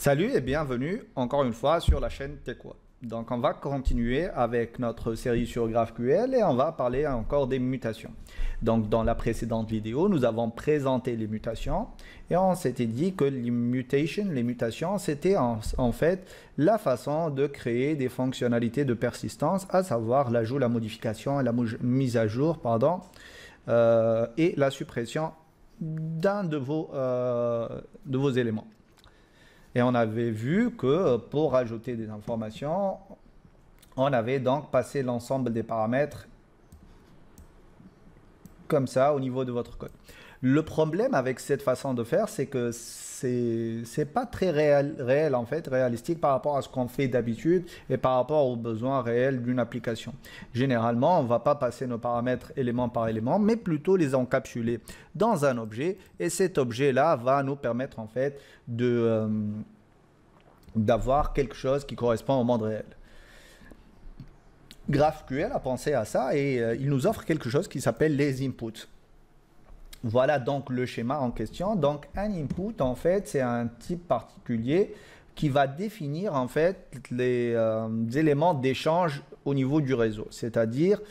Salut et bienvenue encore une fois sur la chaîne TechWa. Donc on va continuer avec notre série sur GraphQL et on va parler encore des mutations. Donc dans la précédente vidéo, nous avons présenté les mutations et on s'était dit que les mutations, c'était en fait la façon de créer des fonctionnalités de persistance, à savoir l'ajout, la modification et la mise à jour, et la suppression d'un de vos éléments. Et on avait vu que pour ajouter des informations, on avait donc passé l'ensemble des paramètres comme ça au niveau de votre code. Le problème avec cette façon de faire, c'est que c'est pas très réel en fait, réalistique par rapport à ce qu'on fait d'habitude et par rapport aux besoins réels d'une application. Généralement, on ne va pas passer nos paramètres élément par élément, mais plutôt les encapsuler dans un objet. Et cet objet-là va nous permettre en fait d'avoir quelque chose qui correspond au monde réel. GraphQL a pensé à ça et il nous offre quelque chose qui s'appelle les inputs. Voilà donc le schéma en question. Donc un input en fait c'est un type particulier qui va définir en fait les éléments d'échange au niveau du réseau. C'est-à-dire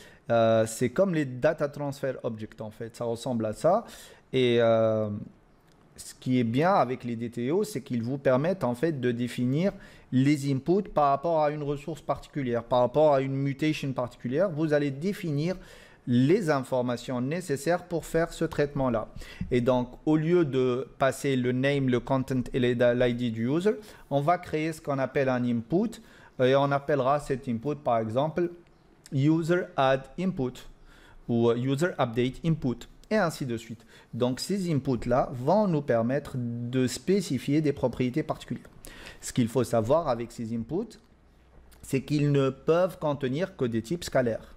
c'est comme les data transfer objects en fait, ça ressemble à ça. Et ce qui est bien avec les DTO, c'est qu'ils vous permettent en fait de définir les inputs par rapport à une ressource particulière, par rapport à une mutation particulière. Vous allez définir les informations nécessaires pour faire ce traitement-là. Et donc, au lieu de passer le name, le content et l'ID du user, on va créer ce qu'on appelle un input et on appellera cet input par exemple user add input ou user update input et ainsi de suite. Donc, ces inputs-là vont nous permettre de spécifier des propriétés particulières. Ce qu'il faut savoir avec ces inputs, c'est qu'ils ne peuvent contenir que des types scalaires.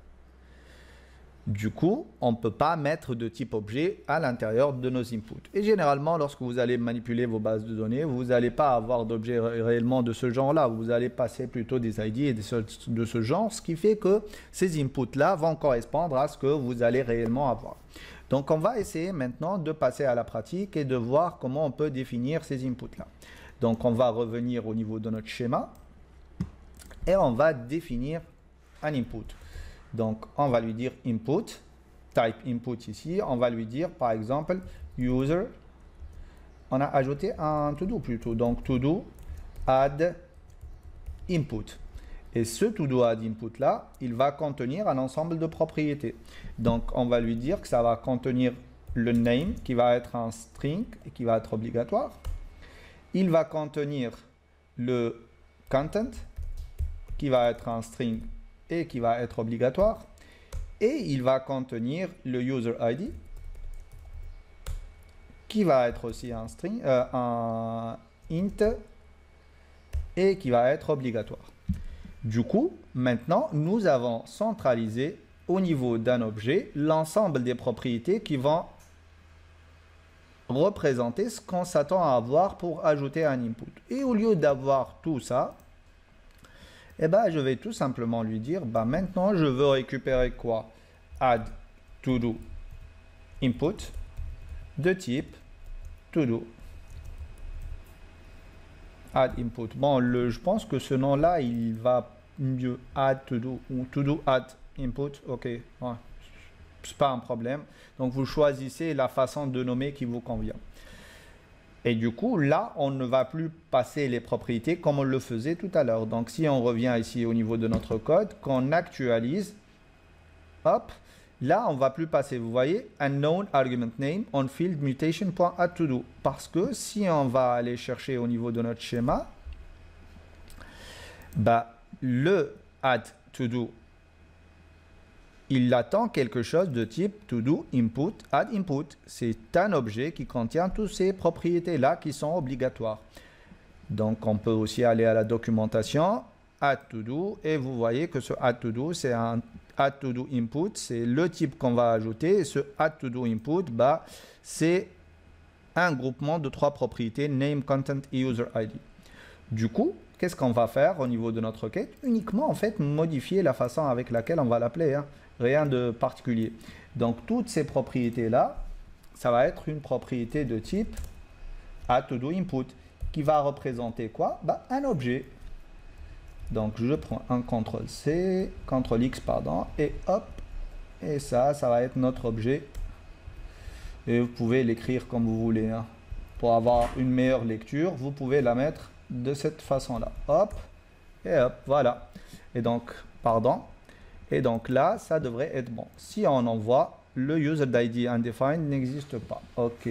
Du coup, on ne peut pas mettre de type objet à l'intérieur de nos inputs. Et généralement, lorsque vous allez manipuler vos bases de données, vous n'allez pas avoir d'objets réellement de ce genre-là. Vous allez passer plutôt des ID et de ce genre, ce qui fait que ces inputs-là vont correspondre à ce que vous allez réellement avoir. Donc, on va essayer maintenant de passer à la pratique et de voir comment on peut définir ces inputs-là. Donc, on va revenir au niveau de notre schéma et on va définir un input. Donc, on va lui dire input, type input ici. On va lui dire, par exemple, user. On a ajouté un to-do plutôt. Donc, to-do add input. Et ce to-do add input là, il va contenir un ensemble de propriétés. Donc, on va lui dire que ça va contenir le name qui va être un string et qui va être obligatoire. Il va contenir le content qui va être un string et qui va être obligatoire, et il va contenir le user ID qui va être aussi un string, un int et qui va être obligatoire. Du coup, maintenant, nous avons centralisé au niveau d'un objet l'ensemble des propriétés qui vont représenter ce qu'on s'attend à avoir pour ajouter un input. Et au lieu d'avoir tout ça, eh ben, je vais tout simplement lui dire, maintenant, je veux récupérer quoi? Add to-do input de type to-do. Add input. Bon, je pense que ce nom-là, il va mieux. Add to-do ou to-do add input. Ok, ouais, c'est pas un problème. Donc, vous choisissez la façon de nommer qui vous convient. Et du coup, là, on ne va plus passer les propriétés comme on le faisait tout à l'heure. Donc, si on revient ici au niveau de notre code, qu'on actualise, hop, là, on ne va plus passer, vous voyez, unknown argument name on field mutation.addToDo. Parce que si on va aller chercher au niveau de notre schéma, le addToDo, il attend quelque chose de type to-do input, add input. C'est un objet qui contient toutes ces propriétés-là qui sont obligatoires. Donc, on peut aussi aller à la documentation, add to-do, et vous voyez que ce add to-do, c'est un add to-do input, c'est le type qu'on va ajouter. Et ce add to-do input, c'est un groupement de trois propriétés, name, content et user ID. Du coup, qu'est-ce qu'on va faire au niveau de notre requête? Uniquement, en fait, modifier la façon avec laquelle on va l'appeler. Rien de particulier. Donc, toutes ces propriétés-là, ça va être une propriété de type add to-do input. qui va représenter quoi? Un objet. Donc je prends un CTRL-C, CTRL-X, pardon, et hop, et ça va être notre objet. Et vous pouvez l'écrire comme vous voulez, hein. Pour avoir une meilleure lecture, vous pouvez la mettre de cette façon-là. Hop, et hop, voilà. Et donc, pardon. Et donc là, ça devrait être bon. Si on envoie, le user ID undefined n'existe pas. Ok.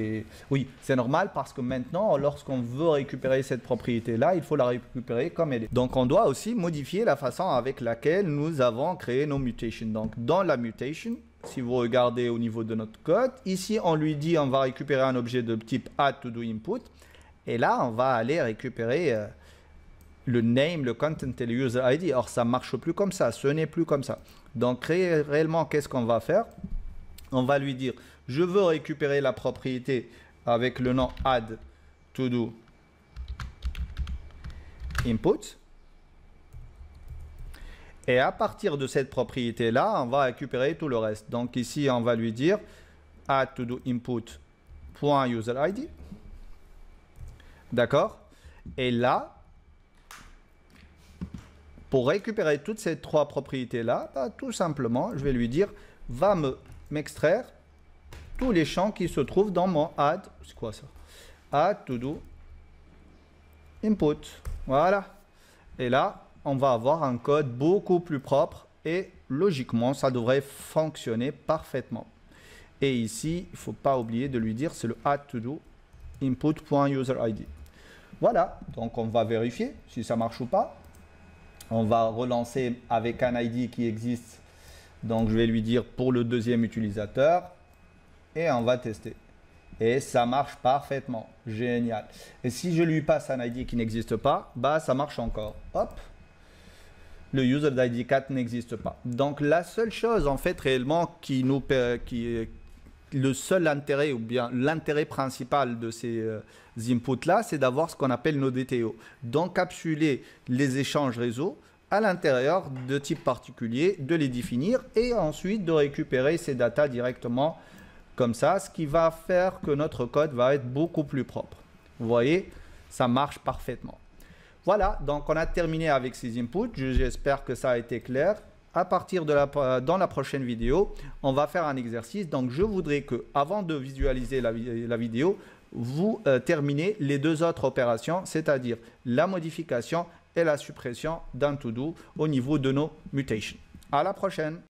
Oui, c'est normal parce que maintenant, lorsqu'on veut récupérer cette propriété-là, il faut la récupérer comme elle est. Donc, on doit aussi modifier la façon avec laquelle nous avons créé nos mutations. Donc, dans la mutation, si vous regardez au niveau de notre code, ici, on lui dit on va récupérer un objet de type add to do input. Et là, on va aller récupérer le name, le content et le user ID. Or, ça ne marche plus comme ça. Ce n'est plus comme ça. Donc, réellement, qu'est-ce qu'on va faire? On va lui dire, je veux récupérer la propriété avec le nom add to do input. Et à partir de cette propriété-là, on va récupérer tout le reste. Donc ici, on va lui dire add to do input.userID. D'accord? Et là, pour récupérer toutes ces trois propriétés-là, tout simplement, je vais lui dire, va m'extraire tous les champs qui se trouvent dans mon add. C'est quoi ça? Add to do input. Voilà. Et là, on va avoir un code beaucoup plus propre et logiquement, ça devrait fonctionner parfaitement. Et ici, il ne faut pas oublier de lui dire, c'est le add to do input.userID. Voilà, donc on va vérifier si ça marche ou pas. On va relancer avec un ID qui existe. Donc, je vais lui dire pour le deuxième utilisateur et on va tester. Et ça marche parfaitement. Génial. Et si je lui passe un ID qui n'existe pas, ça marche encore. Hop. Le user ID 4 n'existe pas. Donc, la seule chose, en fait, réellement, le seul intérêt ou bien l'intérêt principal de ces inputs-là, c'est d'avoir ce qu'on appelle nos DTO. D'encapsuler les échanges réseau à l'intérieur de types particuliers, de les définir et ensuite de récupérer ces datas directement comme ça, ce qui va faire que notre code va être beaucoup plus propre. Vous voyez, ça marche parfaitement. Voilà, donc on a terminé avec ces inputs. J'espère que ça a été clair. À partir de dans la prochaine vidéo, on va faire un exercice. Donc, je voudrais que, avant de visualiser la vidéo, vous terminez les deux autres opérations, c'est-à-dire la modification et la suppression d'un to-do au niveau de nos mutations. À la prochaine!